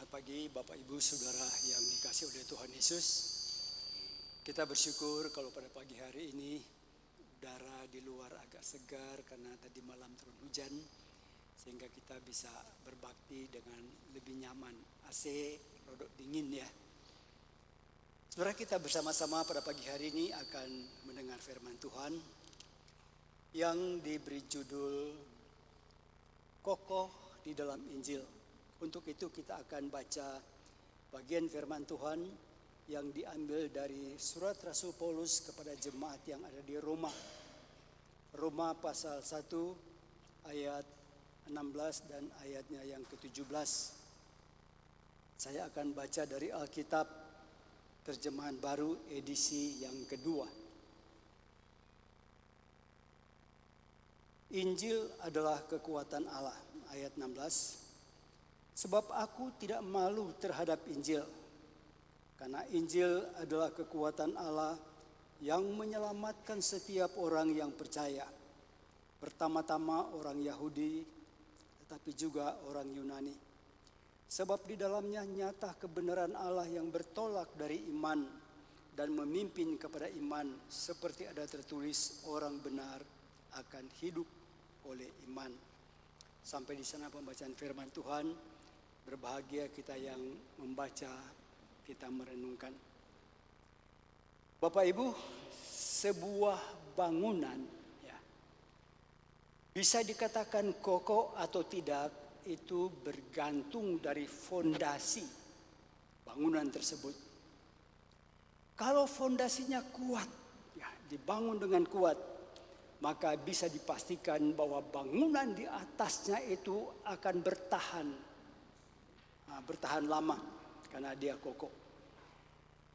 Selamat pagi Bapak Ibu Saudara yang dikasihi oleh Tuhan Yesus. Kita bersyukur kalau pada pagi hari ini udara di luar agak segar karena tadi malam turun hujan, sehingga kita bisa berbakti dengan lebih nyaman. AC rodok dingin ya. Saudara, kita bersama-sama pada pagi hari ini akan mendengar firman Tuhan yang diberi judul Kokoh di dalam Injil. Untuk itu kita akan baca bagian firman Tuhan yang diambil dari surat Rasul Paulus kepada jemaat yang ada di Roma. Roma pasal 1 ayat 16 dan ayatnya yang ke-17. Saya akan baca dari Alkitab terjemahan baru edisi yang kedua. Injil adalah kekuatan Allah, ayat 16. Sebab aku tidak malu terhadap Injil, karena Injil adalah kekuatan Allah yang menyelamatkan setiap orang yang percaya. Pertama-tama orang Yahudi, tetapi juga orang Yunani. Sebab di dalamnya nyata kebenaran Allah yang bertolak dari iman dan memimpin kepada iman, seperti ada tertulis, orang benar akan hidup oleh iman. Sampai di sana pembacaan firman Tuhan. Berbahagia kita yang membaca, kita merenungkan. Bapak Ibu, sebuah bangunan ya, bisa dikatakan kokoh atau tidak itu bergantung dari fondasi bangunan tersebut. Kalau fondasinya kuat, ya, dibangun dengan kuat, maka bisa dipastikan bahwa bangunan di atasnya itu akan bertahan lama karena dia kokoh.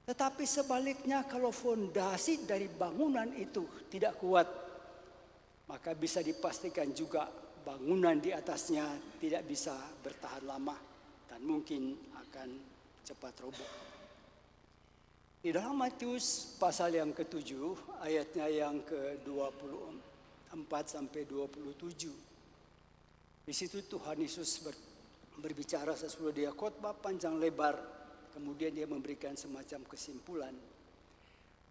Tetapi sebaliknya, kalau fondasi dari bangunan itu tidak kuat, maka bisa dipastikan juga bangunan di atasnya tidak bisa bertahan lama dan mungkin akan cepat roboh. Di dalam Matius pasal yang ke-7 ayatnya yang ke-24 sampai 27. Di situ Tuhan Yesus berbicara sesudah dia khotbah panjang lebar, kemudian dia memberikan semacam kesimpulan.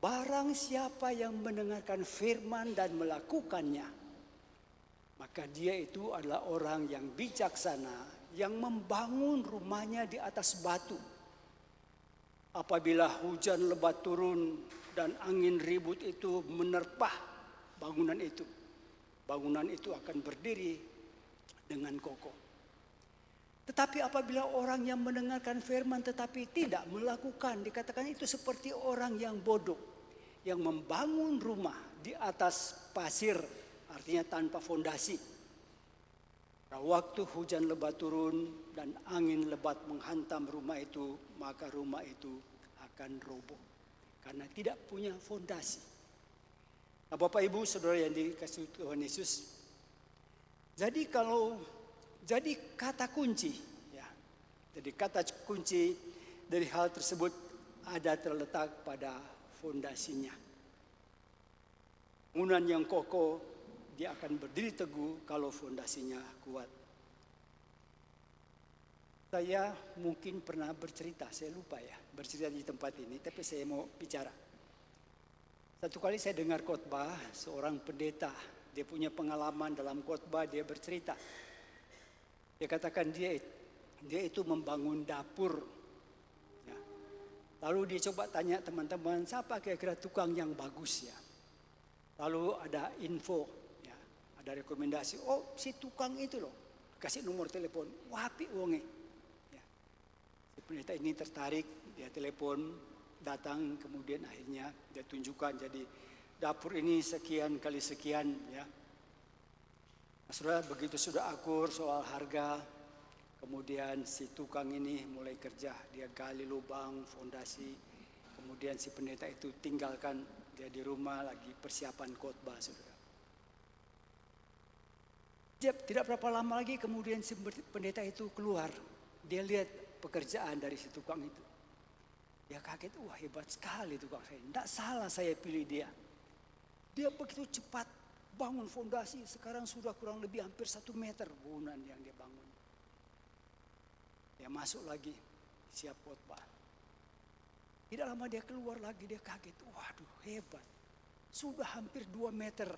Barang siapa yang mendengarkan firman dan melakukannya, maka dia itu adalah orang yang bijaksana, yang membangun rumahnya di atas batu. Apabila hujan lebat turun dan angin ribut itu menerpah bangunan itu akan berdiri dengan kokoh. Tetapi apabila orang yang mendengarkan firman tetapi tidak melakukan, dikatakan itu seperti orang yang bodoh, yang membangun rumah di atas pasir, artinya tanpa fondasi. Pada waktu hujan lebat turun dan angin lebat menghantam rumah itu, maka rumah itu akan roboh karena tidak punya fondasi. Nah, Bapak Ibu Saudara yang dikasihi Tuhan Yesus, jadi kata kunci, ya. Jadi kata kunci dari hal tersebut ada terletak pada fondasinya. Bangunan yang kokoh dia akan berdiri teguh kalau fondasinya kuat. Saya mungkin pernah bercerita, saya lupa ya, bercerita di tempat ini, tapi saya mau bicara. Satu kali saya dengar khotbah seorang pendeta, dia punya pengalaman dalam khotbah, dia bercerita. Dia katakan dia itu membangun dapur. Ya. Lalu dia coba tanya teman-teman, siapa kira-kira tukang yang bagus ya. Lalu ada info, ya, ada rekomendasi. Oh, si tukang itu loh, kasih nomor telepon. Wapi wonge. Ya. Si pendeta ini tertarik, dia telepon, datang, kemudian akhirnya dia tunjukkan. Jadi dapur ini sekian kali sekian, ya. Saudara, begitu sudah akur soal harga, kemudian si tukang ini mulai kerja, dia gali lubang, fondasi, kemudian si pendeta itu tinggalkan dia di rumah lagi persiapan khotbah, saudara. Dia tidak berapa lama lagi kemudian si pendeta itu keluar, dia lihat pekerjaan dari si tukang itu. Dia kaget, wah hebat sekali tukang saya, tidak salah saya pilih dia. Dia begitu cepat bangun fondasi, sekarang sudah kurang lebih hampir 1 meter bangunan yang dia bangun. Dia masuk lagi, siap khotbah. Tidak lama dia keluar lagi, dia kaget. Waduh, hebat. Sudah hampir 2 meter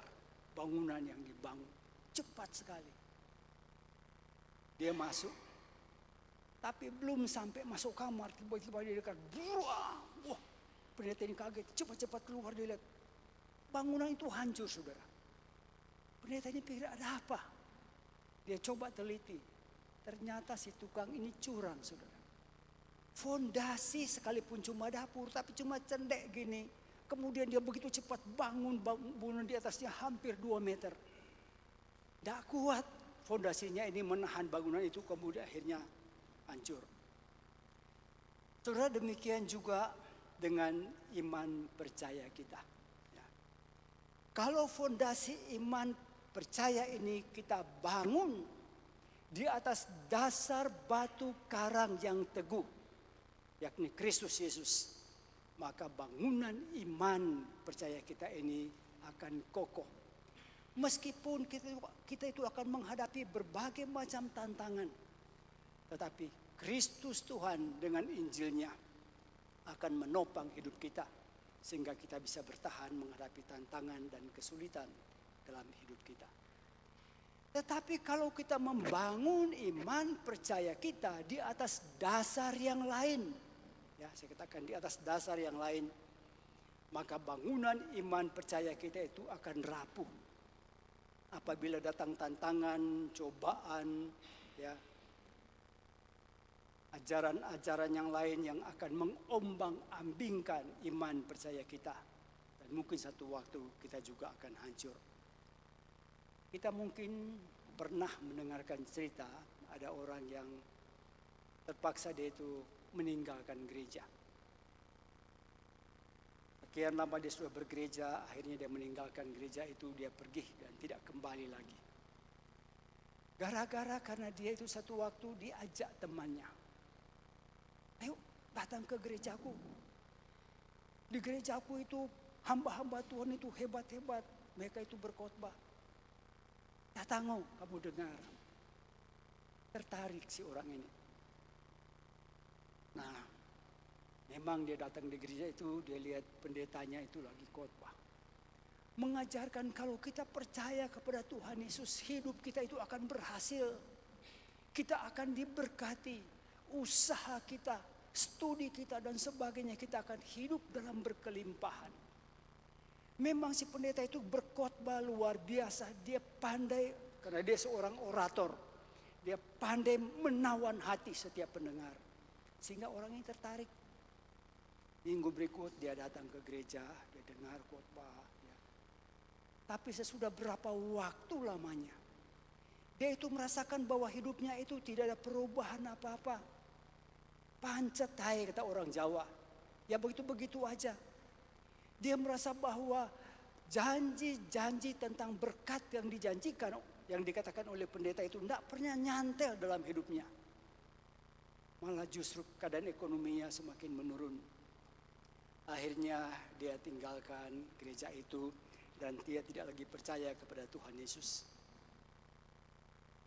bangunan yang dibangun. Cepat sekali. Dia masuk. Tapi belum sampai masuk kamar, tiba-tiba dia dekat. Wah, pendeta ini kaget. Cepat-cepat keluar, dia lihat. Bangunan itu hancur, saudara. Pendeta ini pikir ada apa? Dia coba teliti. Ternyata si tukang ini curang, saudara. Fondasi sekalipun cuma dapur, tapi cuma cendek gini. Kemudian dia begitu cepat bangun di atasnya hampir 2 meter. Tidak kuat fondasinya ini menahan bangunan itu, kemudian akhirnya hancur. Saudara, demikian juga dengan iman percaya kita. Ya. Kalau fondasi iman percaya ini kita bangun di atas dasar batu karang yang teguh, yakni Kristus Yesus, maka bangunan iman percaya kita ini akan kokoh. Meskipun kita itu akan menghadapi berbagai macam tantangan, tetapi Kristus Tuhan dengan Injilnya akan menopang hidup kita, sehingga kita bisa bertahan menghadapi tantangan dan kesulitan dalam hidup kita. Tetapi kalau kita membangun iman percaya kita di atas dasar yang lain, ya, saya katakan di atas dasar yang lain, maka bangunan iman percaya kita itu akan rapuh. Apabila datang tantangan, cobaan, ya, ajaran-ajaran yang lain yang akan mengombang-ambingkan iman percaya kita. Dan mungkin satu waktu kita juga akan hancur. Kita mungkin pernah mendengarkan cerita ada orang yang terpaksa dia itu meninggalkan gereja. Sekian lama dia sudah bergereja, akhirnya dia meninggalkan gereja itu, dia pergi dan tidak kembali lagi. Gara-gara karena dia itu satu waktu diajak temannya, ayo datang ke gerejaku. Di gerejaku itu hamba-hamba Tuhan itu hebat-hebat, mereka itu berkhotbah. Datang, kamu dengar. Tertarik si orang ini. Nah, memang dia datang di gereja itu, dia lihat pendetanya itu lagi khotbah. Mengajarkan kalau kita percaya kepada Tuhan Yesus, hidup kita itu akan berhasil. Kita akan diberkati. Usaha kita, studi kita dan sebagainya, kita akan hidup dalam berkelimpahan. Memang si pendeta itu berkhotbah luar biasa. Dia pandai, karena dia seorang orator. Dia pandai menawan hati setiap pendengar. Sehingga orang ini tertarik. Minggu berikut dia datang ke gereja, dia dengar khotbah. Ya. Tapi sesudah berapa waktu lamanya, dia itu merasakan bahwa hidupnya itu tidak ada perubahan apa-apa. Pancet hai kata orang Jawa. Ya begitu-begitu aja. Dia merasa bahwa janji-janji tentang berkat yang dijanjikan, yang dikatakan oleh pendeta itu tidak pernah nyantel dalam hidupnya. Malah justru keadaan ekonominya semakin menurun. Akhirnya dia tinggalkan gereja itu dan dia tidak lagi percaya kepada Tuhan Yesus.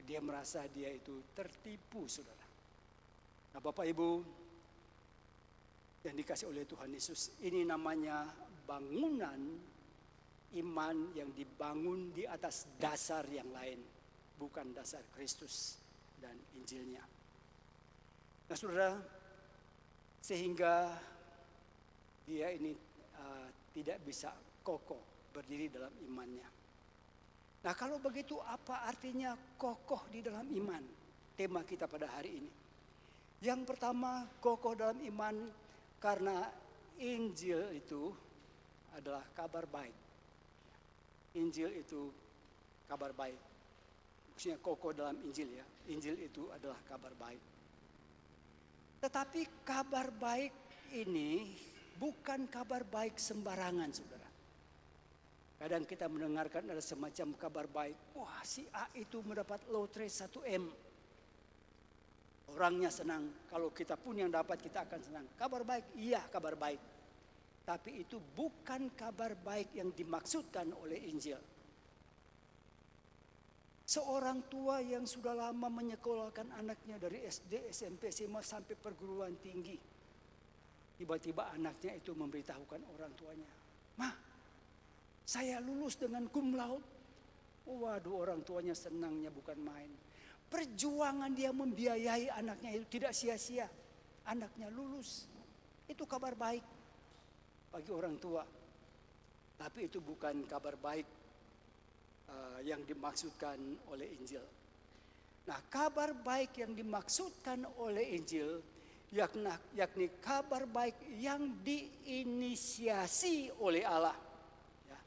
Dia merasa dia itu tertipu, saudara. Nah, Bapak Ibu yang dikasih oleh Tuhan Yesus, ini namanya bangunan iman yang dibangun di atas dasar yang lain, bukan dasar Kristus dan Injilnya. Nah, saudara, sehingga dia ini tidak bisa kokoh berdiri dalam imannya. Nah, kalau begitu apa artinya kokoh di dalam iman? Tema kita pada hari ini. Yang pertama, kokoh dalam iman karena Injil itu adalah kabar baik. Injil itu kabar baik. Maksudnya kokoh dalam Injil ya. Injil itu adalah kabar baik. Tetapi kabar baik ini bukan kabar baik sembarangan, saudara. Kadang kita mendengarkan ada semacam kabar baik. Wah, si A itu mendapat lotre 1M. Orangnya senang. Kalau kita pun yang dapat, kita akan senang. Kabar baik, iya kabar baik. Tapi itu bukan kabar baik yang dimaksudkan oleh Injil. Seorang tua yang sudah lama menyekolahkan anaknya dari SD, SMP, SMA sampai perguruan tinggi. Tiba-tiba anaknya itu memberitahukan orang tuanya, "Ma, saya lulus dengan cum laude." Waduh, orang tuanya senangnya bukan main. Perjuangan dia membiayai anaknya itu tidak sia-sia. Anaknya lulus. Itu kabar baik bagi orang tua. Tapi itu bukan kabar baik yang dimaksudkan oleh Injil. Nah, kabar baik yang dimaksudkan oleh Injil yakni kabar baik yang diinisiasi oleh Allah. Ya.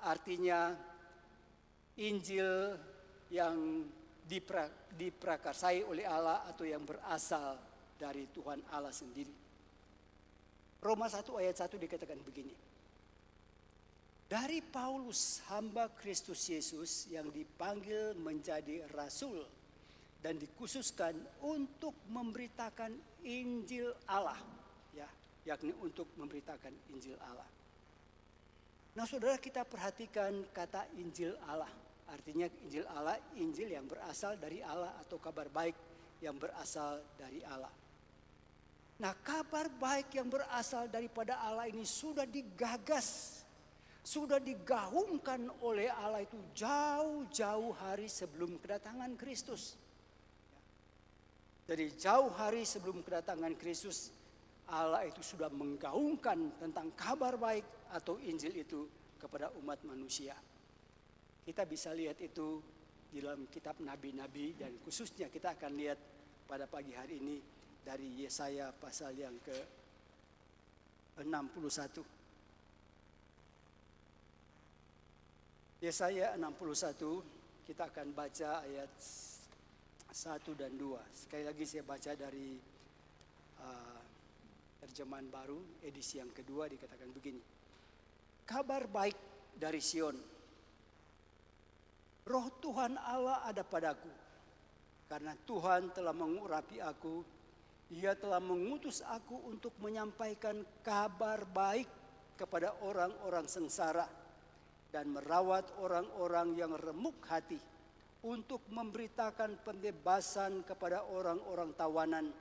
Artinya Injil yang diprakarsai oleh Allah atau yang berasal dari Tuhan Allah sendiri. Roma 1 ayat 1 dikatakan begini. Dari Paulus, hamba Kristus Yesus yang dipanggil menjadi rasul dan dikhususkan untuk memberitakan Injil Allah, ya, yakni untuk memberitakan Injil Allah. Nah, saudara, kita perhatikan kata Injil Allah. Artinya Injil Allah, Injil yang berasal dari Allah atau kabar baik yang berasal dari Allah. Nah, kabar baik yang berasal daripada Allah ini sudah digagas, sudah digaungkan oleh Allah itu jauh-jauh hari sebelum kedatangan Kristus. Jadi jauh hari sebelum kedatangan Kristus, Allah itu sudah menggaungkan tentang kabar baik atau Injil itu kepada umat manusia. Kita bisa lihat itu di dalam kitab nabi-nabi, dan khususnya kita akan lihat pada pagi hari ini dari Yesaya pasal yang ke-61. Yesaya 61, kita akan baca ayat 1 dan 2. Sekali lagi saya baca dari terjemahan baru edisi yang kedua, dikatakan begini. Kabar baik dari Sion. Roh Tuhan Allah ada padaku, karena Tuhan telah mengurapi aku. Ia telah mengutus aku untuk menyampaikan kabar baik kepada orang-orang sengsara dan merawat orang-orang yang remuk hati, untuk memberitakan pembebasan kepada orang-orang tawanan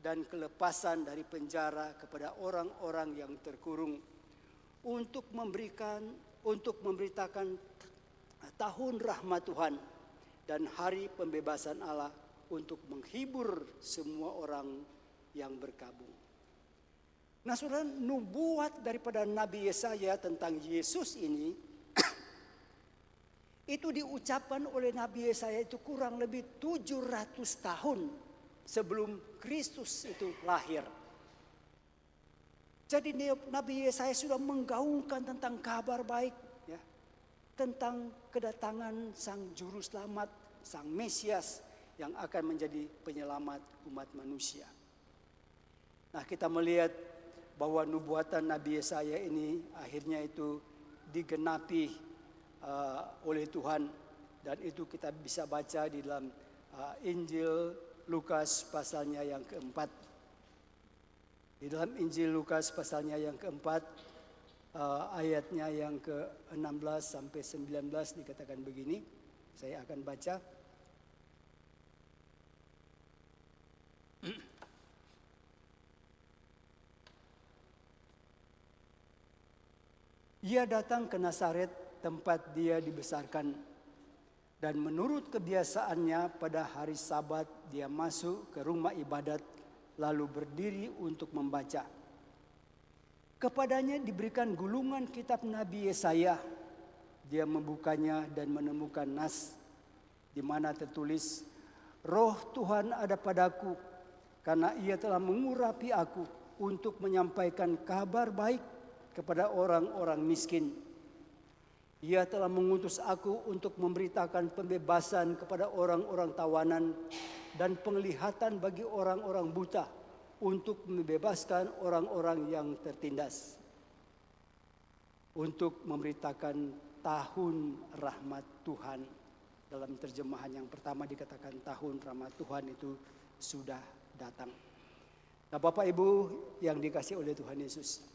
dan kelepasan dari penjara kepada orang-orang yang terkurung, untuk memberitakan tahun rahmat Tuhan dan hari pembebasan Allah, untuk menghibur semua orang yang berkabung. Nah, saudara, nubuat daripada Nabi Yesaya tentang Yesus ini itu diucapkan oleh Nabi Yesaya itu kurang lebih 700 tahun sebelum Kristus itu lahir. Jadi Nabi Yesaya sudah menggaungkan tentang kabar baik, ya, tentang kedatangan Sang Juru Selamat, Sang Mesias yang akan menjadi penyelamat umat manusia. Nah, kita melihat bahwa nubuatan Nabi Yesaya ini akhirnya itu digenapi oleh Tuhan, dan itu kita bisa baca di dalam Injil Lukas pasalnya yang keempat. Di dalam Injil Lukas pasalnya yang keempat, ayatnya yang ke-16 sampai 19 dikatakan begini. Saya akan baca. Ia datang ke Nazaret, tempat dia dibesarkan, dan menurut kebiasaannya pada hari Sabat dia masuk ke rumah ibadat lalu berdiri untuk membaca. Kepadanya diberikan gulungan kitab Nabi Yesaya. Dia membukanya dan menemukan nas di mana tertulis, Roh Tuhan ada padaku, karena ia telah mengurapi aku untuk menyampaikan kabar baik kepada orang-orang miskin. Ia telah mengutus aku untuk memberitakan pembebasan kepada orang-orang tawanan dan penglihatan bagi orang-orang buta, untuk membebaskan orang-orang yang tertindas, untuk memberitakan tahun rahmat Tuhan. Dalam terjemahan yang pertama dikatakan tahun rahmat Tuhan itu sudah datang. Nah, Bapak Ibu yang dikasihi oleh Tuhan Yesus,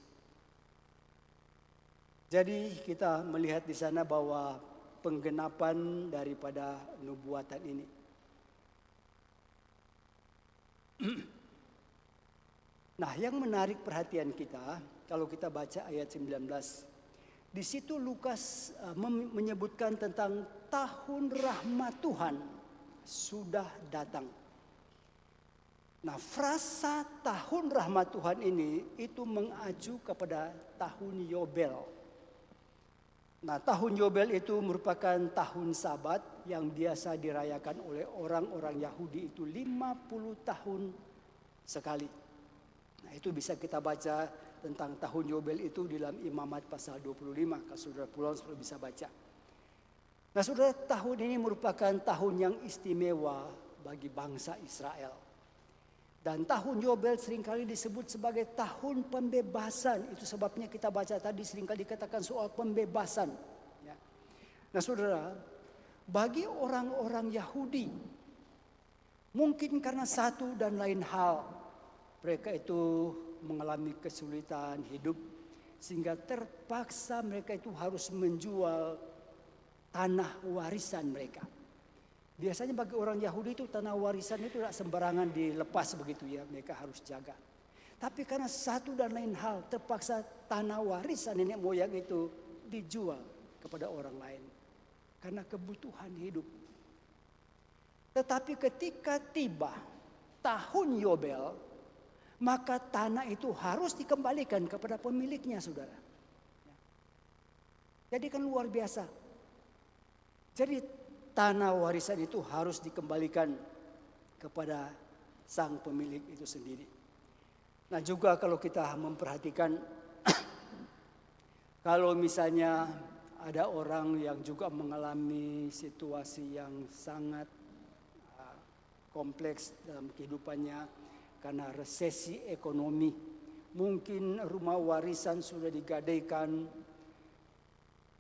jadi kita melihat di sana bahwa penggenapan daripada nubuatan ini. Nah, yang menarik perhatian kita kalau kita baca ayat 19. Di situ Lukas menyebutkan tentang tahun rahmat Tuhan sudah datang. Nah, frasa tahun rahmat Tuhan ini itu mengacu kepada tahun Yobel. Nah, tahun Yobel itu merupakan tahun Sabat yang biasa dirayakan oleh orang-orang Yahudi itu 50 tahun sekali. Nah, itu bisa kita baca tentang tahun Yobel itu di dalam Imamat pasal 25. Kalau saudara pulang saudara bisa baca. Nah, saudara, tahun ini merupakan tahun yang istimewa bagi bangsa Israel. Dan tahun Yobel seringkali disebut sebagai tahun pembebasan. Itu sebabnya kita baca tadi seringkali dikatakan soal pembebasan. Ya. Nah, saudara, bagi orang-orang Yahudi, mungkin karena satu dan lain hal, mereka itu mengalami kesulitan hidup, sehingga terpaksa mereka itu harus menjual tanah warisan mereka. Biasanya bagi orang Yahudi itu tanah warisan itu tidak sembarangan dilepas begitu ya, mereka harus jaga. Tapi karena satu dan lain hal terpaksa tanah warisan nenek moyang itu dijual kepada orang lain karena kebutuhan hidup. Tetapi ketika tiba tahun Yobel, maka tanah itu harus dikembalikan kepada pemiliknya, saudara. Jadi kan luar biasa. Jadi tanah warisan itu harus dikembalikan kepada sang pemilik itu sendiri. Nah, juga kalau kita memperhatikan kalau misalnya ada orang yang juga mengalami situasi yang sangat kompleks dalam kehidupannya karena resesi ekonomi, mungkin rumah warisan sudah digadaikan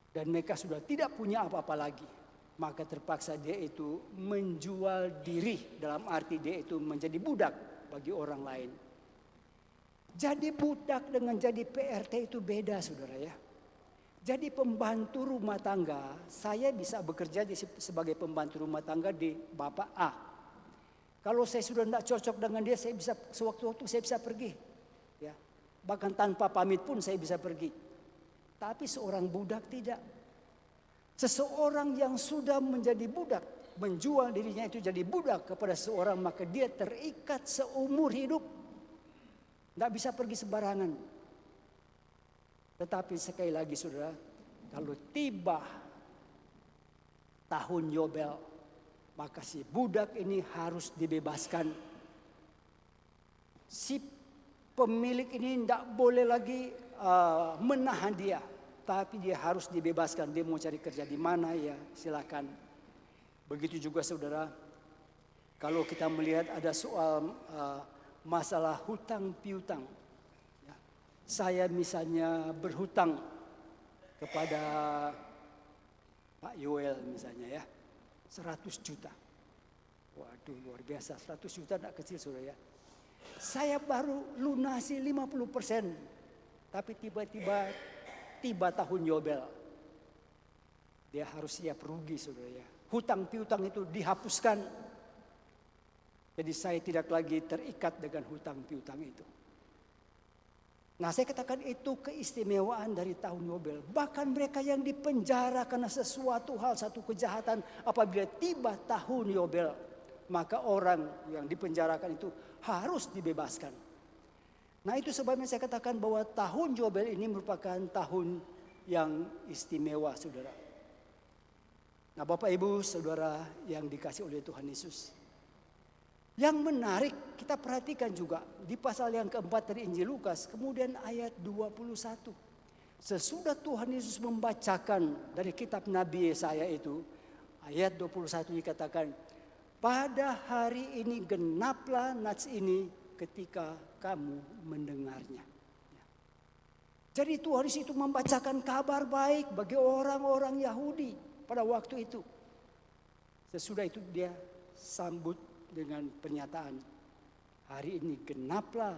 dan mereka sudah tidak punya apa-apa lagi. Maka terpaksa dia itu menjual diri, dalam arti dia itu menjadi budak bagi orang lain. Jadi budak dengan jadi PRT itu beda, saudara ya. Jadi pembantu rumah tangga, saya bisa bekerja sebagai pembantu rumah tangga di Bapak A. Kalau saya sudah tidak cocok dengan dia, saya bisa sewaktu-waktu saya bisa pergi. Ya. Bahkan tanpa pamit pun saya bisa pergi. Tapi seorang budak tidak. Seseorang yang sudah menjadi budak, menjual dirinya itu jadi budak kepada seorang, maka dia terikat seumur hidup. Tidak bisa pergi sembarangan. Tetapi sekali lagi saudara, kalau tiba tahun Yobel, maka si budak ini harus dibebaskan. Si pemilik ini tidak boleh lagi menahan dia. Tapi dia harus dibebaskan. Dia mau cari kerja di mana ya silakan. Begitu juga saudara, kalau kita melihat ada soal masalah hutang piutang. Ya. Saya misalnya berhutang kepada Pak Yoel misalnya ya, 100 juta. Waduh, luar biasa, 100 juta tidak kecil saudara ya. Saya baru lunasi 50%. Tapi tiba-tiba tahun Yobel, dia harus siap rugi saudara ya. Hutang piutang itu dihapuskan. Jadi saya tidak lagi terikat dengan hutang piutang itu. Nah, saya katakan itu keistimewaan dari tahun Yobel. Bahkan mereka yang dipenjara karena sesuatu hal, satu kejahatan, apabila tiba tahun Yobel, maka orang yang dipenjarakan itu harus dibebaskan. Nah, itu sebabnya saya katakan bahwa tahun Yobel ini merupakan tahun yang istimewa, saudara. Nah, Bapak Ibu, saudara yang dikasih oleh Tuhan Yesus. Yang menarik kita perhatikan juga di pasal yang keempat dari Injil Lukas, kemudian ayat 21. Sesudah Tuhan Yesus membacakan dari kitab Nabi Yesaya itu, ayat 21 dikatakan, pada hari ini genaplah nats ini ketika kamu mendengarnya. Jadi Tuhan Yesus itu membacakan kabar baik bagi orang-orang Yahudi pada waktu itu. Sesudah itu dia sambut dengan pernyataan, hari ini genaplah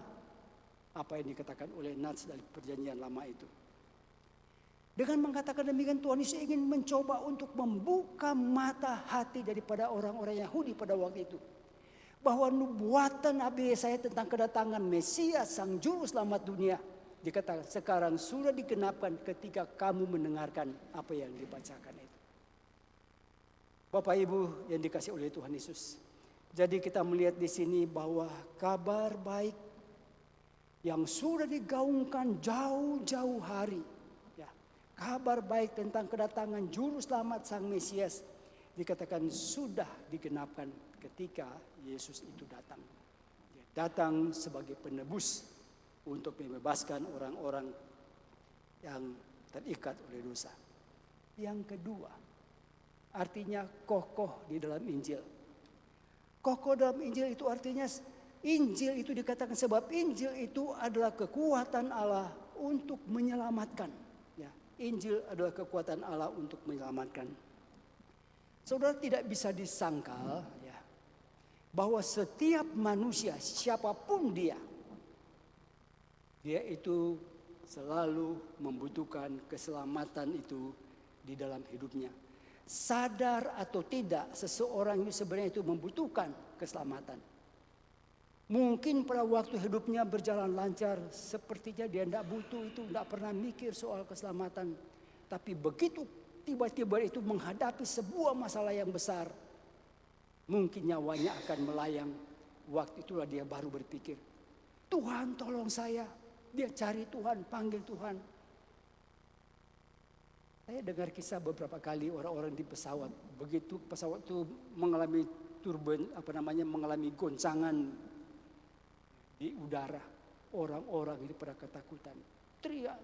apa yang dikatakan oleh nats dari perjanjian lama itu. Dengan mengatakan demikian, Tuhan Yesus ingin mencoba untuk membuka mata hati daripada orang-orang Yahudi pada waktu itu. Bahwa nubuatan Nabi Yesaya tentang kedatangan Mesias, Sang Juru Selamat dunia, dikatakan sekarang sudah digenapkan ketika kamu mendengarkan apa yang dibacakan itu. Bapak Ibu yang dikasihi oleh Tuhan Yesus. Jadi kita melihat di sini bahwa kabar baik yang sudah digaungkan jauh-jauh hari. Kabar baik tentang kedatangan Juru Selamat Sang Mesias dikatakan sudah digenapkan ketika Yesus itu datang. Dia datang sebagai penebus untuk membebaskan orang-orang yang terikat oleh dosa. Yang kedua, artinya kokoh di dalam Injil. Kokoh dalam Injil itu artinya Injil itu dikatakan sebab Injil itu adalah kekuatan Allah untuk menyelamatkan. Injil adalah kekuatan Allah untuk menyelamatkan. Saudara, tidak bisa disangkal bahwa setiap manusia siapapun dia itu selalu membutuhkan keselamatan itu di dalam hidupnya. Sadar atau tidak, seseorang itu sebenarnya itu membutuhkan keselamatan. Mungkin pada waktu hidupnya berjalan lancar, sepertinya dia tidak butuh itu, tidak pernah mikir soal keselamatan. Tapi begitu tiba-tiba itu menghadapi sebuah masalah yang besar, mungkin nyawanya akan melayang. Waktu itulah dia baru berpikir, Tuhan tolong saya. Dia cari Tuhan, panggil Tuhan. Saya dengar kisah beberapa kali orang-orang di pesawat. Begitu pesawat itu mengalami mengalami goncangan di udara, orang-orang ini pada ketakutan, teriak,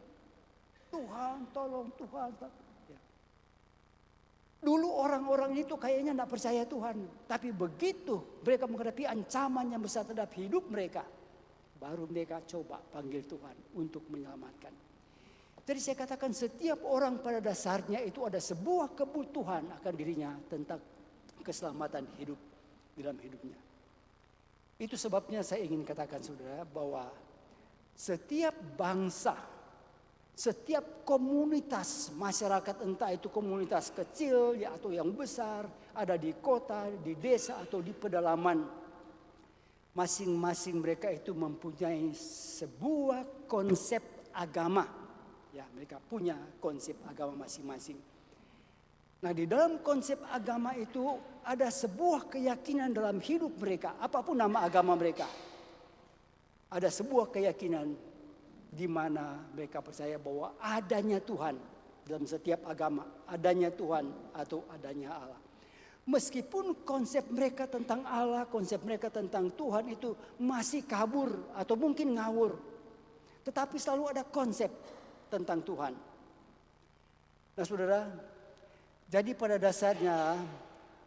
Tuhan tolong, Tuhan. Dulu orang-orang itu kayaknya tidak percaya Tuhan, tapi begitu mereka menghadapi ancaman yang besar terhadap hidup mereka, baru mereka coba panggil Tuhan untuk menyelamatkan. Jadi saya katakan setiap orang pada dasarnya itu ada sebuah kebutuhan akan dirinya tentang keselamatan hidup dalam hidupnya. Itu sebabnya saya ingin katakan saudara bahwa setiap bangsa, setiap komunitas masyarakat, entah itu komunitas kecil atau yang besar, ada di kota, di desa atau di pedalaman, masing-masing mereka itu mempunyai sebuah konsep agama. Ya, mereka punya konsep agama masing-masing. Nah, di dalam konsep agama itu ada sebuah keyakinan dalam hidup mereka, apapun nama agama mereka. Ada sebuah keyakinan di mana mereka percaya bahwa adanya Tuhan dalam setiap agama, adanya Tuhan atau adanya Allah. Meskipun konsep mereka tentang Allah, konsep mereka tentang Tuhan itu masih kabur atau mungkin ngawur, tetapi selalu ada konsep tentang Tuhan. Nah, saudara, jadi pada dasarnya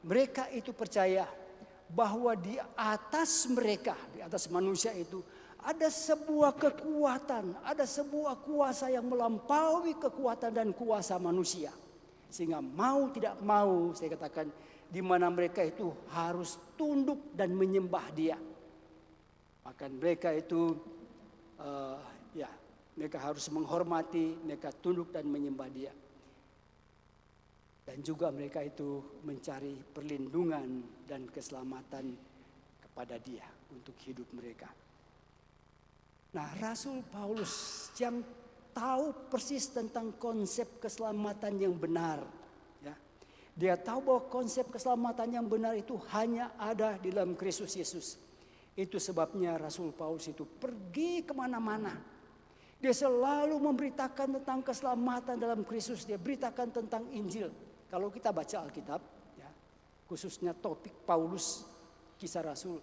mereka itu percaya bahwa di atas mereka, di atas manusia itu ada sebuah kekuatan, ada sebuah kuasa yang melampaui kekuatan dan kuasa manusia. Sehingga mau tidak mau, saya katakan, di mana mereka itu harus tunduk dan menyembah Dia. Maka mereka itu mereka harus menghormati, mereka tunduk dan menyembah Dia. Dan juga mereka itu mencari perlindungan dan keselamatan kepada Dia untuk hidup mereka. Nah, Rasul Paulus yang tahu persis tentang konsep keselamatan yang benar. Ya. Dia tahu bahwa konsep keselamatan yang benar itu hanya ada di dalam Kristus Yesus. Itu sebabnya Rasul Paulus itu pergi kemana-mana. Dia selalu memberitakan tentang keselamatan dalam Kristus. Dia beritakan tentang Injil. Kalau kita baca Alkitab, ya, khususnya topik Paulus, kisah Rasul,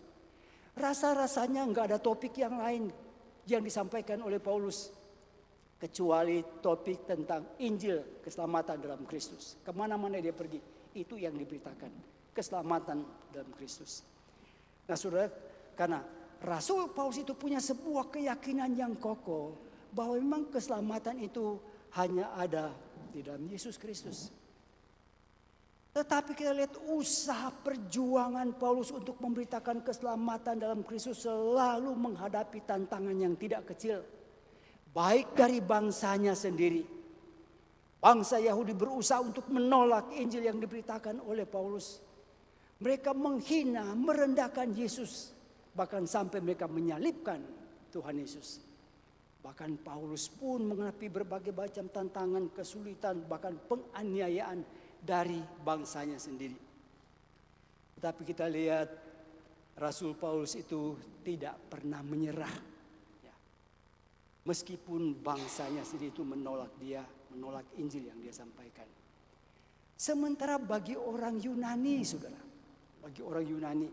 rasa-rasanya nggak ada topik yang lain yang disampaikan oleh Paulus kecuali topik tentang Injil, keselamatan dalam Kristus. Kemana-mana dia pergi, itu yang diberitakan, keselamatan dalam Kristus. Nah, saudara, karena Rasul Paulus itu punya sebuah keyakinan yang kokoh bahwa memang keselamatan itu hanya ada di dalam Yesus Kristus. Tetapi kita lihat usaha perjuangan Paulus untuk memberitakan keselamatan dalam Kristus selalu menghadapi tantangan yang tidak kecil. Baik dari bangsanya sendiri. Bangsa Yahudi berusaha untuk menolak Injil yang diberitakan oleh Paulus. Mereka menghina, merendahkan Yesus. Bahkan sampai mereka menyalibkan Tuhan Yesus. Bahkan Paulus pun menghadapi berbagai macam tantangan, kesulitan, bahkan penganiayaan dari bangsanya sendiri. Tetapi kita lihat Rasul Paulus itu tidak pernah menyerah. Ya. Meskipun bangsanya sendiri itu menolak dia, menolak Injil yang dia sampaikan. Sementara bagi orang Yunani, saudara, bagi orang Yunani,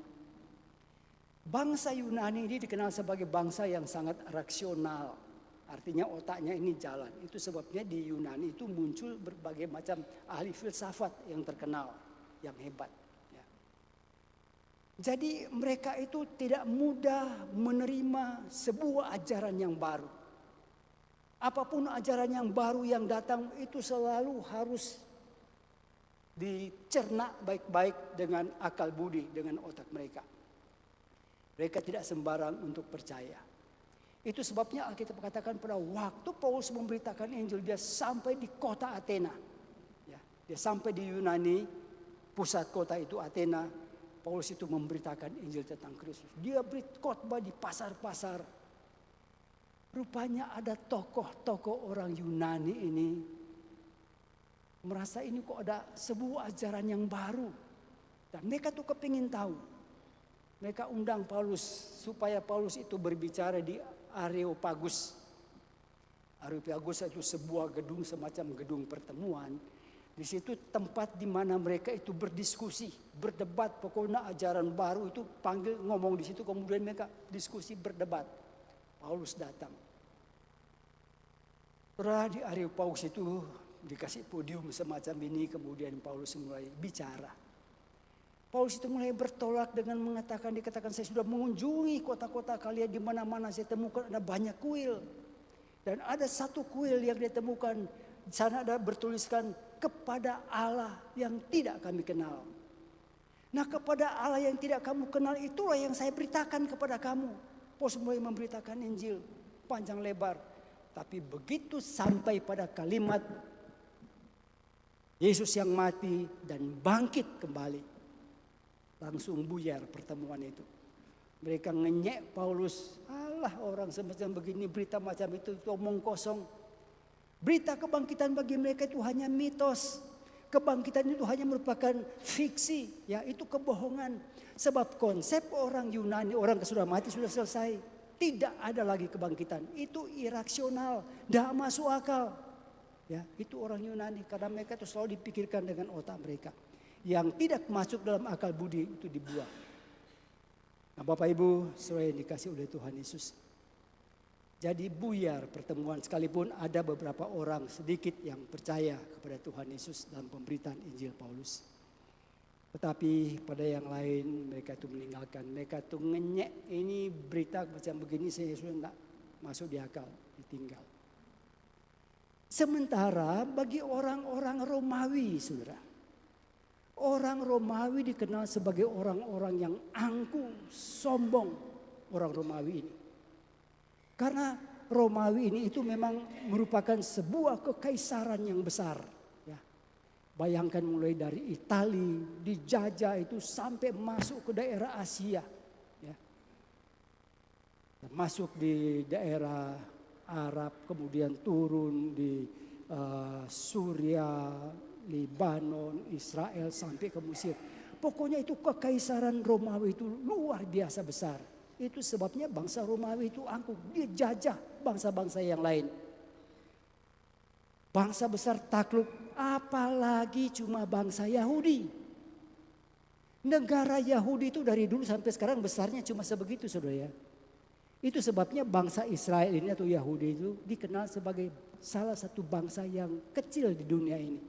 bangsa Yunani ini dikenal sebagai bangsa yang sangat rasional. Artinya otaknya ini jalan. Itu sebabnya di Yunani itu muncul berbagai macam ahli filsafat yang terkenal, yang hebat. Ya. Jadi mereka itu tidak mudah menerima sebuah ajaran yang baru. Apapun ajaran yang baru yang datang itu selalu harus dicerna baik-baik dengan akal budi, dengan otak mereka. Mereka tidak sembarang untuk percaya. Itu sebabnya Alkitab katakan pada waktu Paulus memberitakan Injil, dia sampai di kota Athena. Ya, dia sampai di Yunani, pusat kota itu Athena. Paulus itu memberitakan Injil tentang Kristus. Dia berkhotbah di pasar-pasar. Rupanya ada tokoh-tokoh orang Yunani ini merasa ini kok ada sebuah ajaran yang baru. Dan mereka tuh kepingin tahu. Mereka undang Paulus supaya Paulus itu berbicara di Areopagus. Areopagus itu sebuah gedung, semacam gedung pertemuan. Di situ tempat di mana mereka itu berdiskusi, berdebat. Pokoknya ajaran baru itu panggil ngomong di situ, kemudian mereka diskusi, berdebat. Paulus datang. Setelah di Areopagus itu dikasih podium semacam ini, kemudian Paulus mulai bicara. Paulus itu mulai bertolak dengan dikatakan saya sudah mengunjungi kota-kota kalian, di mana-mana saya temukan ada banyak kuil. Dan ada satu kuil yang dia temukan, di sana ada bertuliskan kepada Allah yang tidak kami kenal. Nah, kepada Allah yang tidak kamu kenal itulah yang saya beritakan kepada kamu. Paulus mulai memberitakan Injil panjang lebar. Tapi begitu sampai pada kalimat Yesus yang mati dan bangkit kembali, langsung buyar pertemuan itu. Mereka ngenyek Paulus. Alah, orang semacam begini, berita macam itu omong kosong. Berita kebangkitan bagi mereka itu hanya mitos. Kebangkitan itu hanya merupakan fiksi, ya, itu kebohongan. Sebab konsep orang Yunani, orang yang sudah mati sudah selesai. Tidak ada lagi kebangkitan. Itu irasional, tidak masuk akal. Ya, itu orang Yunani karena mereka itu selalu dipikirkan dengan otak mereka. Yang tidak masuk dalam akal budi itu dibuang. Nah, Bapak Ibu, saudara yang dikasih oleh Tuhan Yesus. Jadi buyar pertemuan, sekalipun ada beberapa orang sedikit yang percaya kepada Tuhan Yesus dalam pemberitaan Injil Paulus. Tetapi pada yang lain mereka itu meninggalkan. Mereka itu ngenyek, ini berita macam begini saya sudah tidak masuk di akal, ditinggal. Sementara bagi orang-orang Romawi, saudara. Orang Romawi dikenal sebagai orang-orang yang angkuh, sombong, orang Romawi ini. Karena Romawi ini itu memang merupakan sebuah kekaisaran yang besar. Ya. Bayangkan mulai dari Italia, dijajah itu sampai masuk ke daerah Asia. Ya. Masuk di daerah Arab, kemudian turun di Suria, Lebanon, Israel sampai ke Mesir. Pokoknya itu kekaisaran Romawi itu luar biasa besar. Itu sebabnya bangsa Romawi itu angkuh. Dia jajah bangsa-bangsa yang lain. Bangsa besar takluk, apalagi cuma bangsa Yahudi. Negara Yahudi itu dari dulu sampai sekarang besarnya cuma sebegitu, saudara ya. Itu sebabnya bangsa Israel ini atau Yahudi itu dikenal sebagai salah satu bangsa yang kecil di dunia ini.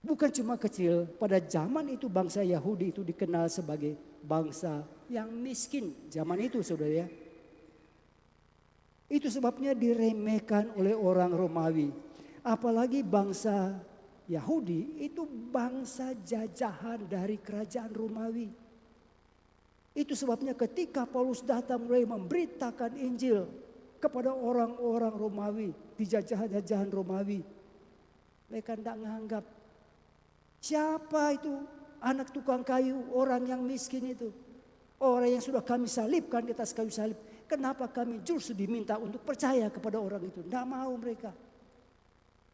Bukan cuma kecil, pada zaman itu bangsa Yahudi itu dikenal sebagai bangsa yang miskin. Zaman itu, saudara ya. Itu sebabnya diremehkan oleh orang Romawi. Apalagi bangsa Yahudi itu bangsa jajahan dari kerajaan Romawi. Itu sebabnya ketika Paulus datang mulai memberitakan Injil kepada orang-orang Romawi, di jajahan Romawi. Mereka tidak menganggap siapa itu anak tukang kayu, orang yang miskin itu. Orang yang sudah kami salibkan di atas kayu salib. Kenapa kami justru diminta untuk percaya kepada orang itu? Tidak mau mereka.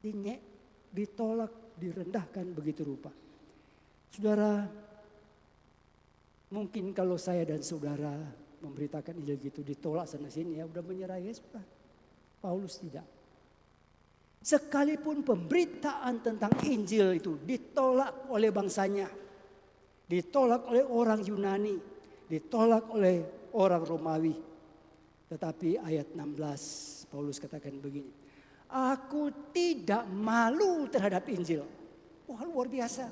Dinyek, ditolak, direndahkan begitu rupa. Saudara, mungkin kalau saya dan saudara memberitakan Injil gitu ditolak sana sini ya udah menyerah Yesus. Paulus tidak. Sekalipun pemberitaan tentang Injil itu ditolak oleh bangsanya, ditolak oleh orang Yunani, ditolak oleh orang Romawi. Tetapi ayat 16 Paulus katakan begini, aku tidak malu terhadap Injil. Wah, luar biasa.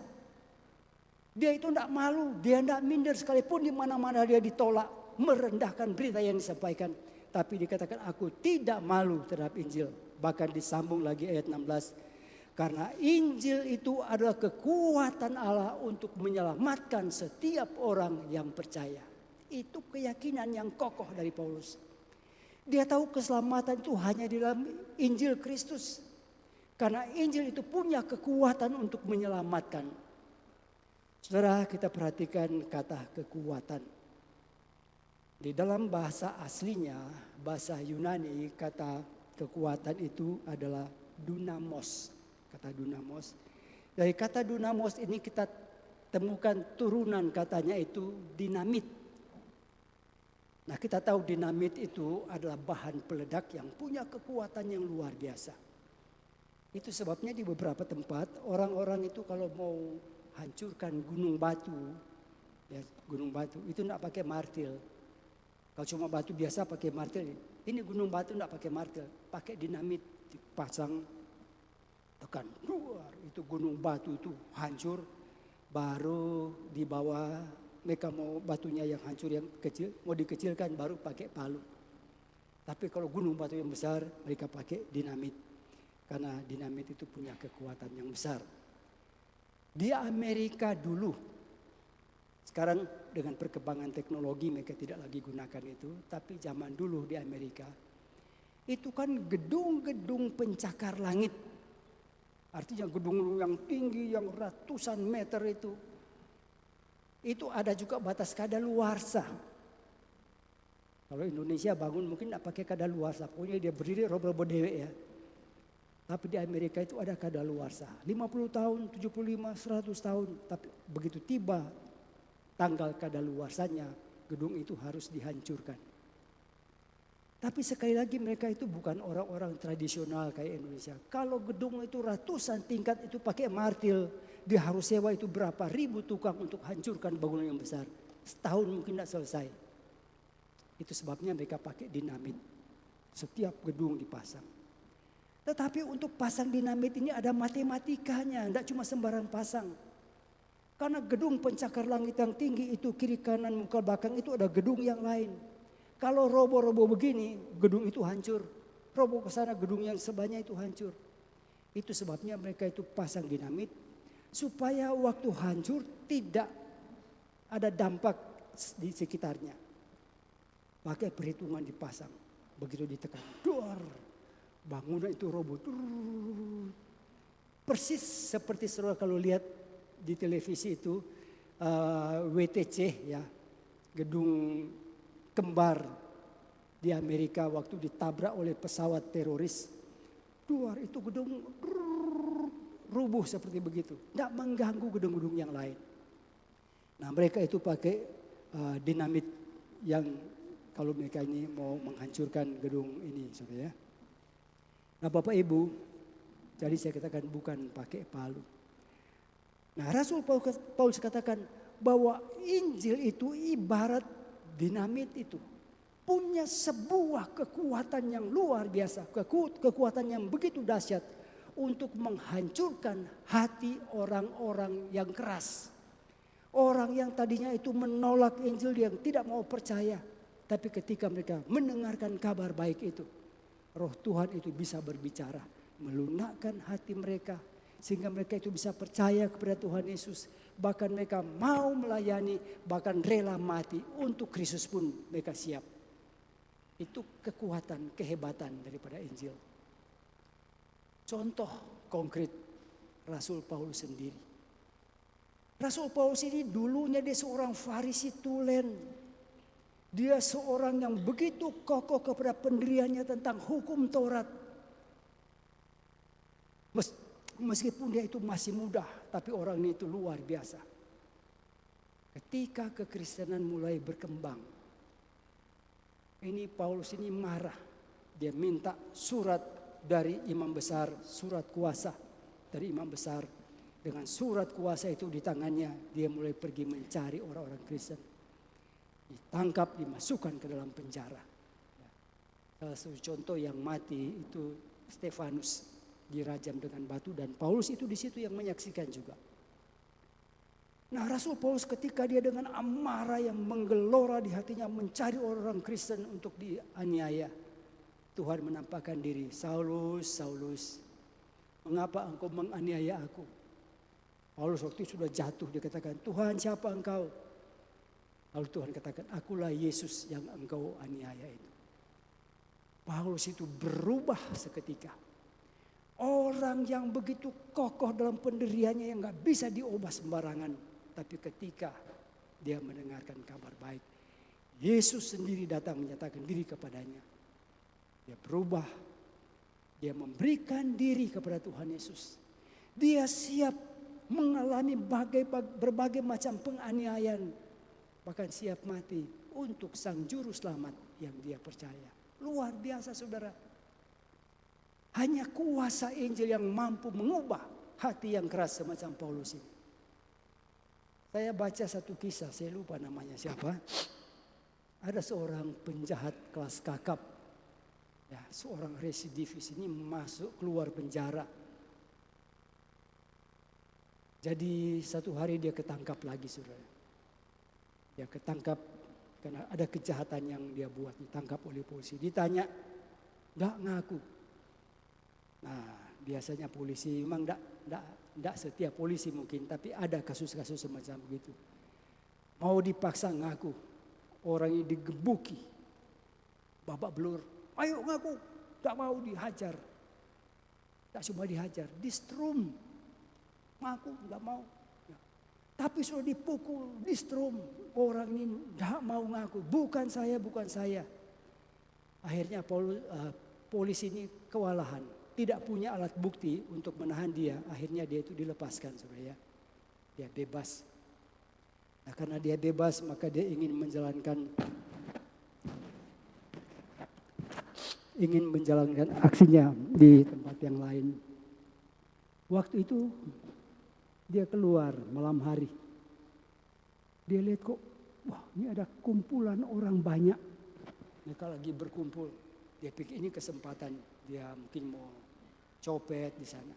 Dia itu tidak malu, dia tidak minder sekalipun di mana-mana dia ditolak, merendahkan berita yang disampaikan. Tapi dikatakan aku tidak malu terhadap Injil. Bahkan disambung lagi ayat 16. Karena Injil itu adalah kekuatan Allah untuk menyelamatkan setiap orang yang percaya. Itu keyakinan yang kokoh dari Paulus. Dia tahu keselamatan itu hanya di dalam Injil Kristus. Karena Injil itu punya kekuatan untuk menyelamatkan. Saudara, kita perhatikan kata kekuatan. Di dalam bahasa aslinya, bahasa Yunani, kata kekuatan itu adalah dunamos. Kata dunamos. Dari kata dunamos ini kita temukan turunan katanya itu dinamit. Nah, kita tahu dinamit itu adalah bahan peledak yang punya kekuatan yang luar biasa. Itu sebabnya di beberapa tempat orang-orang itu kalau mau hancurkan gunung batu, ya, gunung batu itu tidak pakai martil. Kalau cuma batu biasa pakai martil. Ini gunung batu tidak pakai martil, pakai dinamit dipasang, tekan, luar itu gunung batu itu hancur. Baru di bawah mereka mau batunya yang hancur yang kecil, mau dikecilkan baru pakai palu. Tapi kalau gunung batu yang besar mereka pakai dinamit, karena dinamit itu punya kekuatan yang besar. Di Amerika dulu, sekarang dengan perkembangan teknologi mereka tidak lagi gunakan itu. Tapi zaman dulu di Amerika, itu kan gedung-gedung pencakar langit. Artinya gedung yang tinggi yang ratusan meter itu. Itu ada juga batas kadaluarsa. Kalau Indonesia bangun mungkin tidak pakai kadaluarsa. Pokoknya dia berdiri robo-robo dewek ya. Tapi di Amerika itu ada kadaluarsa. 50 tahun, 75, 100 tahun. Tapi begitu tiba tanggal kadaluarsanya, gedung itu harus dihancurkan. Tapi sekali lagi mereka itu bukan orang-orang tradisional kayak Indonesia. Kalau gedung itu ratusan tingkat itu pakai martil. Dia harus sewa itu berapa ribu tukang untuk hancurkan bangunan yang besar. Setahun mungkin tidak selesai. Itu sebabnya mereka pakai dinamit. Setiap gedung dipasang. Tetapi untuk pasang dinamit ini ada matematikanya, tidak cuma sembarang pasang. Karena gedung pencakar langit yang tinggi itu kiri kanan muka belakang itu ada gedung yang lain. Kalau robo-robo begini, gedung itu hancur. Robo ke sana, gedung yang sebelahnya itu hancur. Itu sebabnya mereka itu pasang dinamit supaya waktu hancur tidak ada dampak di sekitarnya. Pakai perhitungan dipasang, begitu ditekan, duar. Bangunan itu roboh. Persis seperti saudara kalau lihat di televisi itu WTC ya, gedung kembar di Amerika waktu ditabrak oleh pesawat teroris. Duar itu gedung rubuh seperti begitu. Tidak mengganggu gedung-gedung yang lain. Nah, mereka itu pakai dinamit yang kalau mereka ini mau menghancurkan gedung ini, saudara ya. Nah, Bapak Ibu, jadi saya katakan bukan pakai palu. Nah, Rasul Paulus katakan bahwa Injil itu ibarat dinamit itu. Punya sebuah kekuatan yang luar biasa. Kekuatan yang begitu dahsyat untuk menghancurkan hati orang-orang yang keras. Orang yang tadinya itu menolak Injil, yang tidak mau percaya. Tapi ketika mereka mendengarkan kabar baik itu, Roh Tuhan itu bisa berbicara, melunakkan hati mereka. Sehingga mereka itu bisa percaya kepada Tuhan Yesus. Bahkan mereka mau melayani, bahkan rela mati untuk Kristus pun mereka siap. Itu kekuatan, kehebatan daripada Injil. Contoh konkret Rasul Paulus sendiri. Rasul Paulus ini dulunya dia seorang Farisi tulen. Dia seorang yang begitu kokoh kepada pendiriannya tentang hukum Taurat. Meskipun dia itu masih muda, tapi orang ini itu luar biasa. Ketika kekristenan mulai berkembang, ini Paulus ini marah. Dia minta surat dari imam besar, surat kuasa dari imam besar. Dengan surat kuasa itu di tangannya, dia mulai pergi mencari orang-orang Kristen. Ditangkap, dimasukkan ke dalam penjara. Salah satu contoh yang mati itu Stefanus, dirajam dengan batu, dan Paulus itu di situ yang menyaksikan juga. Nah, Rasul Paulus ketika dia dengan amarah yang menggelora di hatinya mencari orang-orang Kristen untuk dianiaya, Tuhan menampakkan diri, Saulus, Saulus, mengapa engkau menganiaya aku? Paulus waktu itu sudah jatuh, dia katakan, Tuhan siapa engkau? Lalu Tuhan katakan, akulah Yesus yang engkau aniaya itu. Paulus itu berubah seketika. Orang yang begitu kokoh dalam pendiriannya yang gak bisa diubah sembarangan. Tapi ketika dia mendengarkan kabar baik, Yesus sendiri datang menyatakan diri kepadanya. Dia berubah, dia memberikan diri kepada Tuhan Yesus. Dia siap mengalami berbagai macam penganiayaan, bahkan siap mati untuk sang juru selamat yang dia percaya. Luar biasa saudara. Hanya kuasa Injil yang mampu mengubah hati yang keras semacam Paulus ini. Saya baca satu kisah, saya lupa namanya siapa. Ada seorang penjahat kelas kakap. Ya, seorang residivis ini masuk keluar penjara. Jadi satu hari dia ketangkap lagi saudara. Dia ketangkap karena ada kejahatan yang dia buat, ditangkap oleh polisi. Ditanya, enggak ngaku. Nah, biasanya polisi memang enggak setiap polisi mungkin, tapi ada kasus-kasus semacam begitu. Mau dipaksa ngaku, orang ini digebuki, babak belur. Ayo ngaku, enggak mau, dihajar. Tak cuma dihajar, distrum. Ngaku enggak mau. Tapi sudah dipukul, distrum. Orang ini enggak mau ngaku, bukan saya. Akhirnya polisi ini kewalahan, tidak punya alat bukti untuk menahan dia. Akhirnya dia itu dilepaskan saudara ya. Dia bebas. Nah, karena dia bebas maka dia ingin menjalankan aksinya di tempat yang lain. Waktu itu dia keluar malam hari. Dia lihat kok, wah ini ada kumpulan orang banyak. Mereka lagi berkumpul. Dia pikir ini kesempatan, dia mungkin mau copet di sana.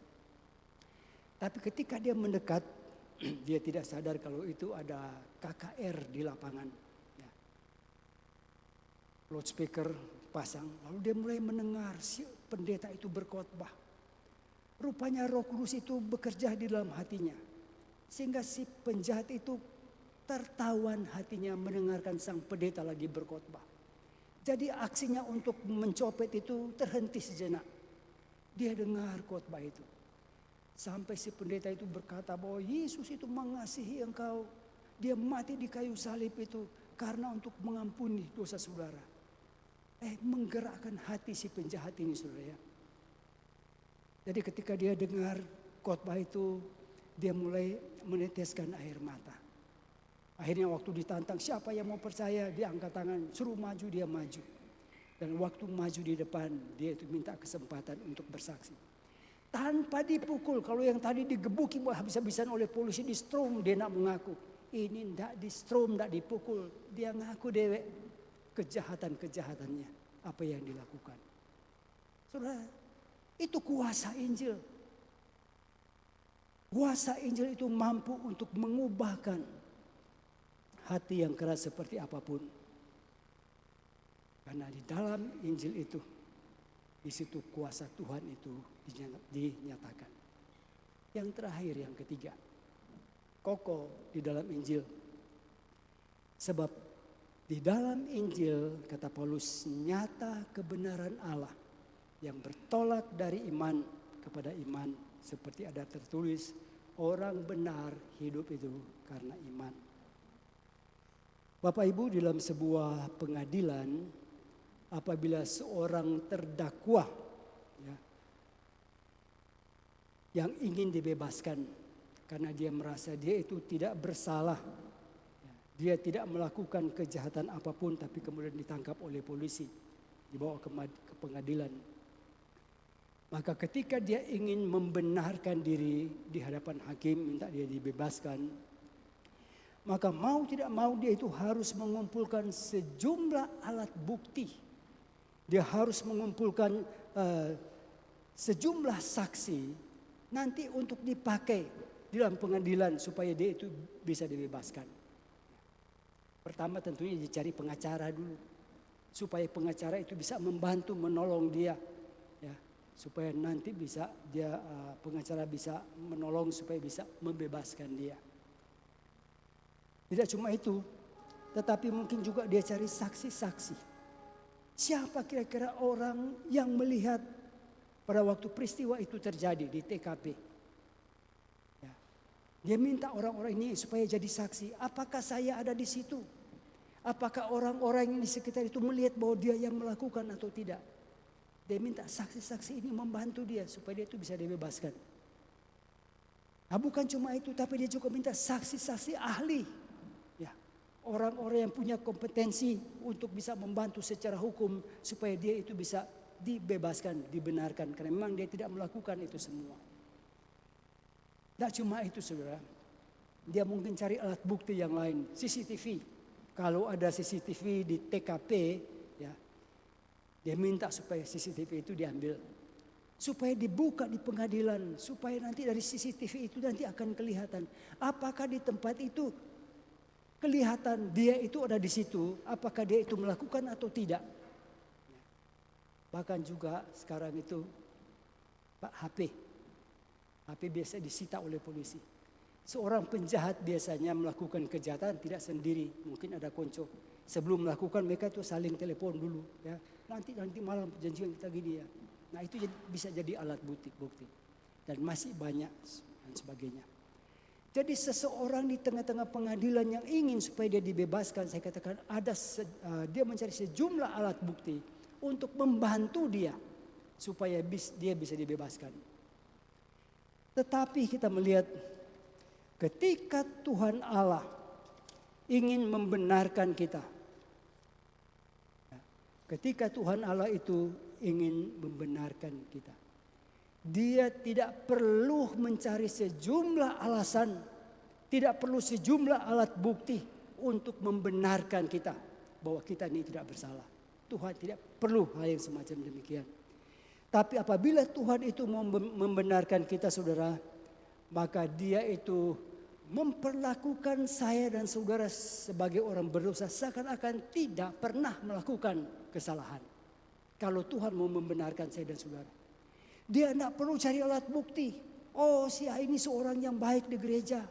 Tapi ketika dia mendekat, dia tidak sadar kalau itu ada KKR di lapangan. Ya. Loudspeaker pasang, lalu dia mulai mendengar si pendeta itu berkhotbah. Rupanya Roh Kudus itu bekerja di dalam hatinya. Sehingga si penjahat itu tertawan hatinya mendengarkan sang pendeta lagi berkhotbah. Jadi aksinya untuk mencopet itu terhenti sejenak. Dia dengar khotbah itu. Sampai si pendeta itu berkata bahwa Yesus itu mengasihi engkau. Dia mati di kayu salib itu karena untuk mengampuni dosa saudara. Menggerakkan hati si penjahat ini saudara ya. Jadi ketika dia dengar khotbah itu, dia mulai meneteskan air mata. Akhirnya waktu ditantang siapa yang mau percaya, dia angkat tangan, suruh maju, dia maju. Dan waktu maju di depan, dia itu minta kesempatan untuk bersaksi. Tanpa dipukul, kalau yang tadi digebuki habis-habisan oleh polisi di strom, dia nak mengaku. Ini tidak di strom, tidak dipukul. Dia ngaku dewek kejahatan-kejahatannya, apa yang dilakukan. Saudara, itu kuasa Injil. Kuasa Injil itu mampu untuk mengubahkan hati yang keras seperti apapun. Karena di dalam Injil itu, di situ kuasa Tuhan itu dinyatakan. Yang terakhir, yang ketiga, kokoh di dalam Injil. Sebab Di dalam Injil, kata Paulus, nyata kebenaran Allah yang bertolak dari iman kepada iman. Seperti ada tertulis, orang benar hidup itu karena iman. Bapak Ibu, dalam sebuah pengadilan, apabila seorang terdakwa ya, yang ingin dibebaskan karena dia merasa dia itu tidak bersalah, dia tidak melakukan kejahatan apapun, tapi kemudian ditangkap oleh polisi, dibawa ke pengadilan. Maka ketika dia ingin membenarkan diri di hadapan hakim, minta dia dibebaskan, maka mau tidak mau dia itu harus mengumpulkan sejumlah alat bukti. Dia harus mengumpulkan sejumlah saksi nanti untuk dipakai di dalam pengadilan supaya dia itu bisa dibebaskan. Pertama tentunya dicari pengacara dulu, supaya pengacara itu bisa membantu menolong dia, ya, supaya nanti bisa dia pengacara bisa menolong supaya bisa membebaskan dia. Tidak cuma itu, tetapi mungkin juga dia cari saksi-saksi. Siapa kira-kira orang yang melihat pada waktu peristiwa itu terjadi di TKP? Ya. Dia minta orang-orang ini supaya jadi saksi. Apakah saya ada di situ? Apakah orang-orang yang di sekitar itu melihat bahwa dia yang melakukan atau tidak? Dia minta saksi-saksi ini membantu dia supaya dia itu bisa dibebaskan. Nah, bukan cuma itu, tapi dia juga minta saksi-saksi ahli. Ya, orang-orang yang punya kompetensi untuk bisa membantu secara hukum supaya dia itu bisa dibebaskan, dibenarkan. Karena memang dia tidak melakukan itu semua. Tidak cuma itu, saudara. Dia mungkin cari alat bukti yang lain, CCTV. Kalau ada CCTV di TKP, ya, dia minta supaya CCTV itu diambil. Supaya dibuka di pengadilan, supaya nanti dari CCTV itu nanti akan kelihatan. Apakah di tempat itu kelihatan dia itu ada di situ, apakah dia itu melakukan atau tidak. Bahkan juga sekarang itu Pak HP biasa disita oleh polisi. Seorang penjahat biasanya melakukan kejahatan tidak sendiri, mungkin ada konco. Sebelum melakukan mereka itu saling telepon dulu, ya. Nanti malam janjian kita gini ya. Nah itu bisa jadi alat bukti dan masih banyak dan sebagainya. Jadi seseorang di tengah-tengah pengadilan yang ingin supaya dia dibebaskan, saya katakan dia mencari sejumlah alat bukti untuk membantu dia supaya dia bisa dibebaskan. Tetapi kita melihat ketika Tuhan Allah ingin membenarkan kita. Ketika Tuhan Allah itu ingin membenarkan kita. Dia tidak perlu mencari sejumlah alasan. Tidak perlu sejumlah alat bukti untuk membenarkan kita. Bahwa kita ini tidak bersalah. Tuhan tidak perlu hal yang semacam demikian. Tapi apabila Tuhan itu mau membenarkan kita, saudara, maka dia itu memperlakukan saya dan saudara sebagai orang berdosa seakan-akan tidak pernah melakukan kesalahan. Kalau Tuhan mau membenarkan saya dan saudara, dia tidak perlu cari alat bukti. Oh, si A ini seorang yang baik di gereja.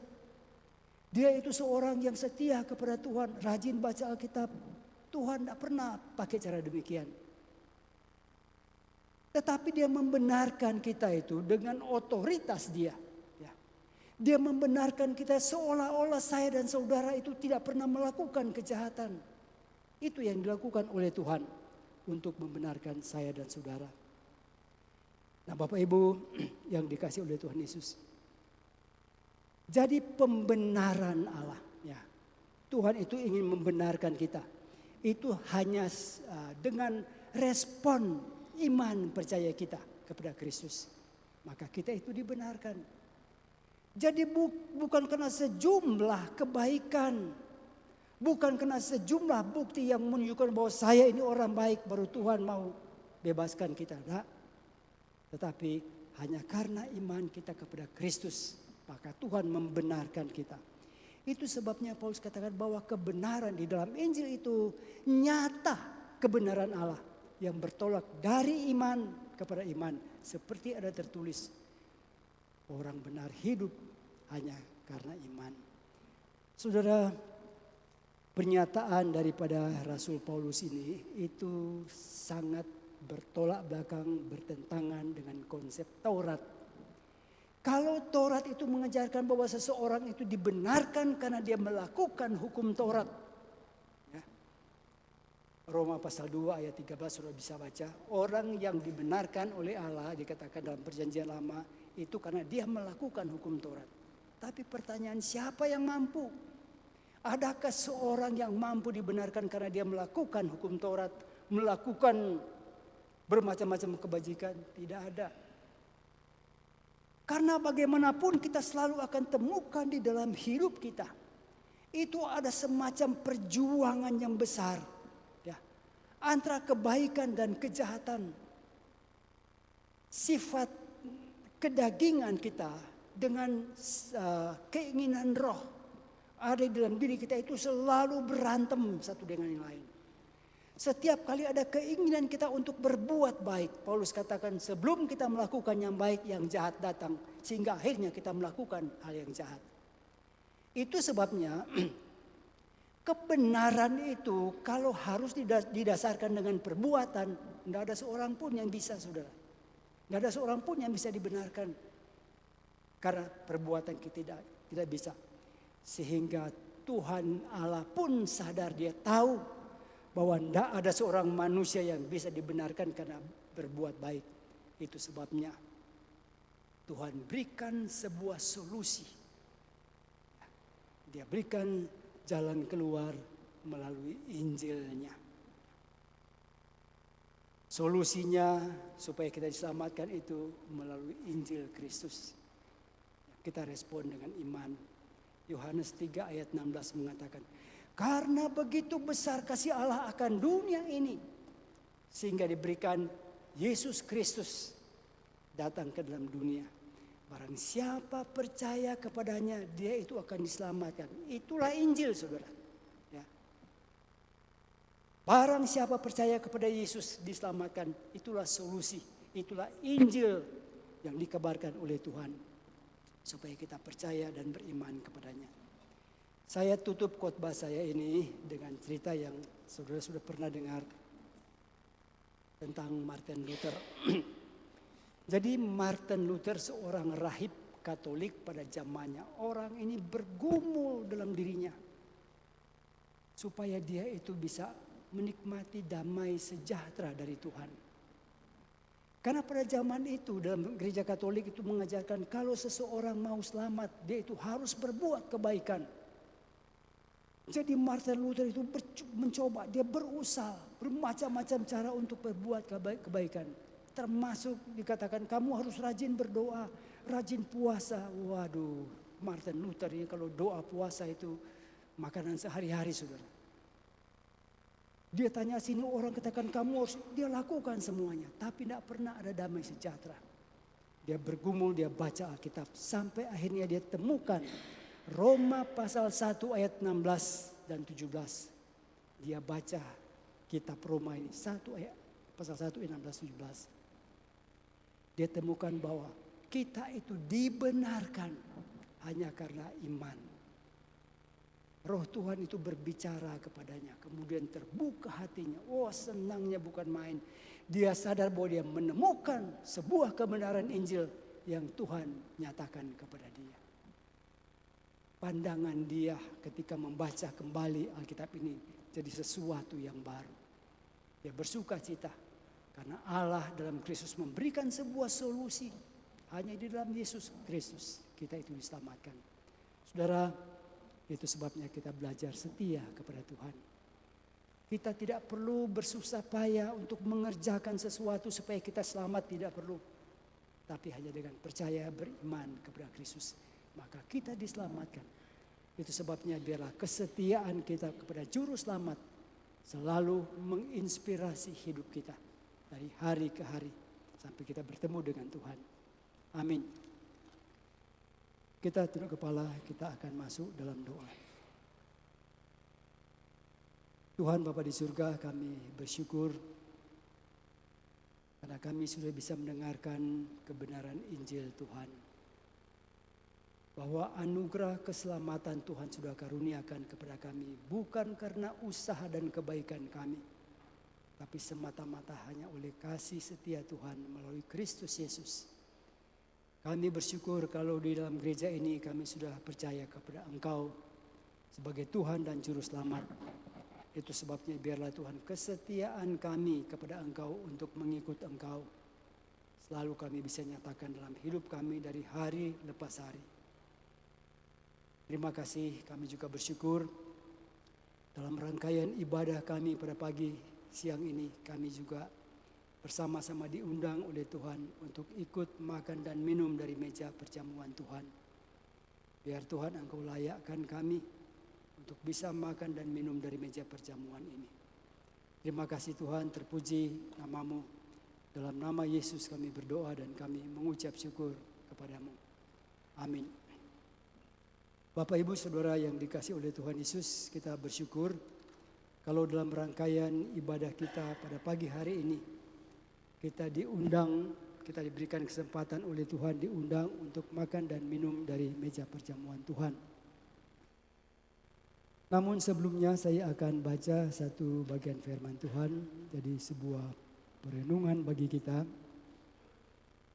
Dia itu seorang yang setia kepada Tuhan, rajin baca Alkitab. Tuhan tidak pernah pakai cara demikian. Tetapi dia membenarkan kita itu dengan otoritas dia. Dia membenarkan kita seolah-olah saya dan saudara itu tidak pernah melakukan kejahatan. Itu yang dilakukan oleh Tuhan untuk membenarkan saya dan saudara. Nah, Bapak Ibu yang dikasih oleh Tuhan Yesus. Jadi pembenaran Allah, ya. Tuhan itu ingin membenarkan kita. Itu hanya dengan respon iman percaya kita kepada Kristus. Maka kita itu dibenarkan. Jadi bukan karena sejumlah kebaikan, bukan karena sejumlah bukti yang menunjukkan bahwa saya ini orang baik baru Tuhan mau bebaskan kita. Nah, tetapi hanya karena iman kita kepada Kristus, maka Tuhan membenarkan kita. Itu sebabnya Paulus katakan bahwa kebenaran di dalam Injil itu nyata kebenaran Allah yang bertolak dari iman kepada iman. Seperti ada tertulis, orang benar hidup hanya karena iman. Saudara, pernyataan daripada Rasul Paulus ini itu sangat bertolak belakang, bertentangan dengan konsep Taurat. Kalau Taurat itu mengajarkan bahwa seseorang itu dibenarkan karena dia melakukan hukum Taurat. Ya. Roma pasal 2 ayat 13 sudah bisa baca. Orang yang dibenarkan oleh Allah dikatakan dalam perjanjian lama itu karena dia melakukan hukum Taurat. Tapi pertanyaan, siapa yang mampu? Adakah seorang yang mampu dibenarkan karena dia melakukan hukum Taurat, melakukan bermacam-macam kebajikan? Tidak ada. Karena bagaimanapun kita selalu akan temukan di dalam hidup kita, itu ada semacam perjuangan yang besar, ya, antara kebaikan dan kejahatan. Sifat kedagingan kita dengan keinginan roh ada di dalam diri kita itu selalu berantem satu dengan yang lain. Setiap kali ada keinginan kita untuk berbuat baik, Paulus katakan sebelum kita melakukan yang baik, yang jahat datang. Sehingga akhirnya kita melakukan hal yang jahat. Itu sebabnya kebenaran itu kalau harus didasarkan dengan perbuatan, tidak ada seorang pun yang bisa, saudara. Tidak ada seorang pun yang bisa dibenarkan. Karena perbuatan kita tidak bisa. Sehingga Tuhan Allah pun sadar, dia tahu bahwa tidak ada seorang manusia yang bisa dibenarkan karena berbuat baik. Itu sebabnya Tuhan berikan sebuah solusi. Dia berikan jalan keluar melalui Injilnya. Solusinya supaya kita diselamatkan itu melalui Injil Kristus. Kita respon dengan iman. Yohanes 3 ayat 16 mengatakan, karena begitu besar kasih Allah akan dunia ini, sehingga diberikan Yesus Kristus datang ke dalam dunia. Barang siapa percaya kepadanya, dia itu akan diselamatkan. Itulah Injil, saudara. Ya. Barang siapa percaya kepada Yesus diselamatkan, itulah solusi. Itulah Injil yang dikabarkan oleh Tuhan. Supaya kita percaya dan beriman kepadanya. Saya tutup khotbah saya ini dengan cerita yang saudara sudah pernah dengar tentang Martin Luther. Jadi Martin Luther seorang rahib Katolik pada zamannya. Orang ini bergumul dalam dirinya supaya dia itu bisa menikmati damai sejahtera dari Tuhan. Karena pada zaman itu dalam gereja Katolik itu mengajarkan kalau seseorang mau selamat, dia itu harus berbuat kebaikan. Jadi Martin Luther itu mencoba, dia berusaha bermacam-macam cara untuk berbuat kebaikan. Termasuk dikatakan kamu harus rajin berdoa, rajin puasa. Waduh, Martin Luther ini kalau doa puasa itu makanan sehari-hari, saudara. Dia tanya sini orang katakan kamu harus, dia lakukan semuanya. Tapi tidak pernah ada damai sejahtera. Dia bergumul, dia baca Alkitab. Sampai akhirnya dia temukan Roma pasal 1 ayat 16 dan 17. Dia baca kitab Roma ini. Pasal 1 ayat 16 17. Dia temukan bahwa kita itu dibenarkan hanya karena iman. Roh Tuhan itu berbicara kepadanya. Kemudian terbuka hatinya. Oh, senangnya bukan main. Dia sadar bahwa dia menemukan sebuah kebenaran Injil yang Tuhan nyatakan kepada dia. Pandangan dia ketika membaca kembali Alkitab ini jadi sesuatu yang baru. Dia bersuka cita karena Allah dalam Kristus memberikan sebuah solusi. Hanya di dalam Yesus Kristus kita itu diselamatkan. Saudara, itu sebabnya kita belajar setia kepada Tuhan. Kita tidak perlu bersusah payah untuk mengerjakan sesuatu supaya kita selamat, tidak perlu. Tapi hanya dengan percaya beriman kepada Kristus, maka kita diselamatkan. Itu sebabnya biarlah kesetiaan kita kepada Juru Selamat selalu menginspirasi hidup kita dari hari ke hari sampai kita bertemu dengan Tuhan. Amin. Kita tunduk kepala, kita akan masuk dalam doa. Tuhan Bapa di surga, kami bersyukur karena kami sudah bisa mendengarkan kebenaran Injil Tuhan. bahwa anugerah keselamatan Tuhan sudah karuniakan kepada kami bukan karena usaha dan kebaikan kami, tapi semata-mata hanya oleh kasih setia Tuhan melalui Kristus Yesus. Kami bersyukur kalau di dalam gereja ini kami sudah percaya kepada Engkau sebagai Tuhan dan Juru Selamat. Itu sebabnya biarlah Tuhan kesetiaan kami kepada Engkau untuk mengikut Engkau selalu kami bisa nyatakan dalam hidup kami dari hari lepas hari. Terima kasih, kami juga bersyukur dalam rangkaian ibadah kami pada pagi siang ini, kami juga bersama-sama diundang oleh Tuhan untuk ikut makan dan minum dari meja perjamuan Tuhan. Biar Tuhan Engkau layakkan kami untuk bisa makan dan minum dari meja perjamuan ini. Terima kasih Tuhan, terpuji nama-Mu. Dalam nama Yesus kami berdoa dan kami mengucap syukur kepadamu. Amin. Bapak Ibu Saudara yang dikasihi oleh Tuhan Yesus, kita bersyukur kalau dalam rangkaian ibadah kita pada pagi hari ini, kita diundang, kita diberikan kesempatan oleh Tuhan diundang untuk makan dan minum dari meja perjamuan Tuhan. Namun sebelumnya saya akan baca satu bagian firman Tuhan, jadi sebuah perenungan bagi kita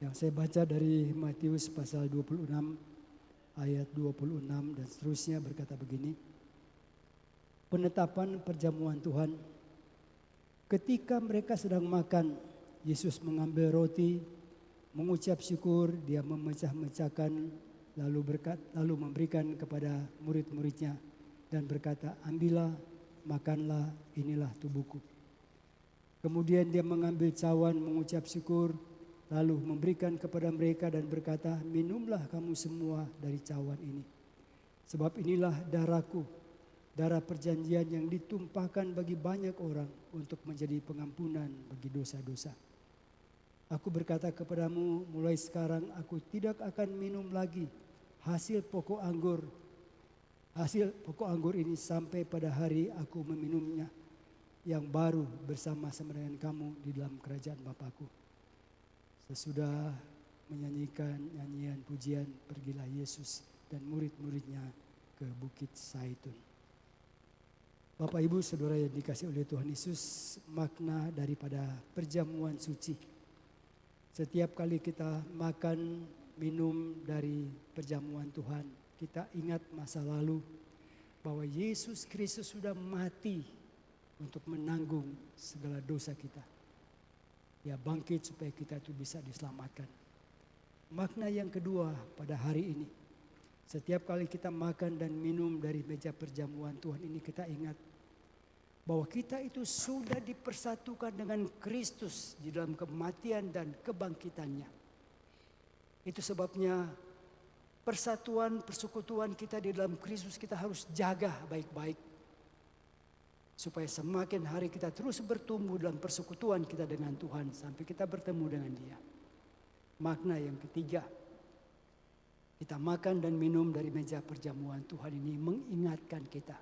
yang saya baca dari Matius pasal 26 ayat 26 dan seterusnya berkata begini. Penetapan perjamuan Tuhan. Ketika mereka sedang makan, Yesus mengambil roti, mengucap syukur, dia memecah-mecahkan lalu memberikan kepada murid-muridnya dan berkata, ambillah, makanlah, inilah tubuhku. Kemudian dia mengambil cawan, mengucap syukur, lalu memberikan kepada mereka dan berkata, minumlah kamu semua dari cawan ini. Sebab inilah darahku, darah perjanjian yang ditumpahkan bagi banyak orang untuk menjadi pengampunan bagi dosa-dosa. Aku berkata kepadamu, mulai sekarang aku tidak akan minum lagi hasil pokok anggur ini sampai pada hari aku meminumnya yang baru bersama-sama dengan kamu di dalam kerajaan Bapakku. Sesudah menyanyikan nyanyian pujian, pergilah Yesus dan murid-muridnya ke Bukit Zaitun. Bapak Ibu Saudara yang dikasihi oleh Tuhan Yesus, makna daripada perjamuan suci. Setiap kali kita makan, minum dari perjamuan Tuhan, kita ingat masa lalu bahwa Yesus Kristus sudah mati untuk menanggung segala dosa kita. Dia bangkit supaya kita itu bisa diselamatkan. Makna yang kedua pada hari ini, setiap kali kita makan dan minum dari meja perjamuan Tuhan ini, kita ingat bahwa kita itu sudah dipersatukan dengan Kristus di dalam kematian dan kebangkitannya. Itu sebabnya persatuan, persekutuan kita di dalam Kristus kita harus jaga baik-baik. Supaya semakin hari kita terus bertumbuh dalam persekutuan kita dengan Tuhan sampai kita bertemu dengan Dia. Makna yang ketiga, kita makan dan minum dari meja perjamuan Tuhan ini mengingatkan kita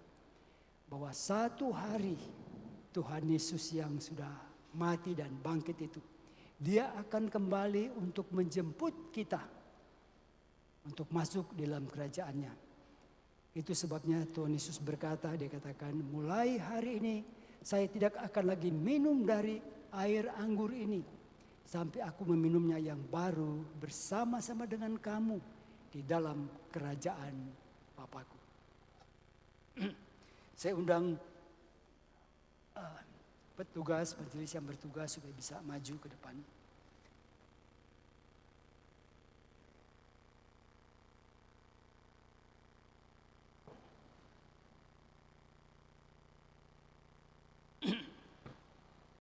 bahwa satu hari Tuhan Yesus yang sudah mati dan bangkit itu, Dia akan kembali untuk menjemput kita untuk masuk dalam kerajaan-Nya. Itu sebabnya Tuhan Yesus berkata, dia katakan, mulai hari ini saya tidak akan lagi minum dari air anggur ini sampai aku meminumnya yang baru bersama-sama dengan kamu di dalam kerajaan Bapakku. Saya undang petugas, majelis yang bertugas supaya bisa maju ke depan.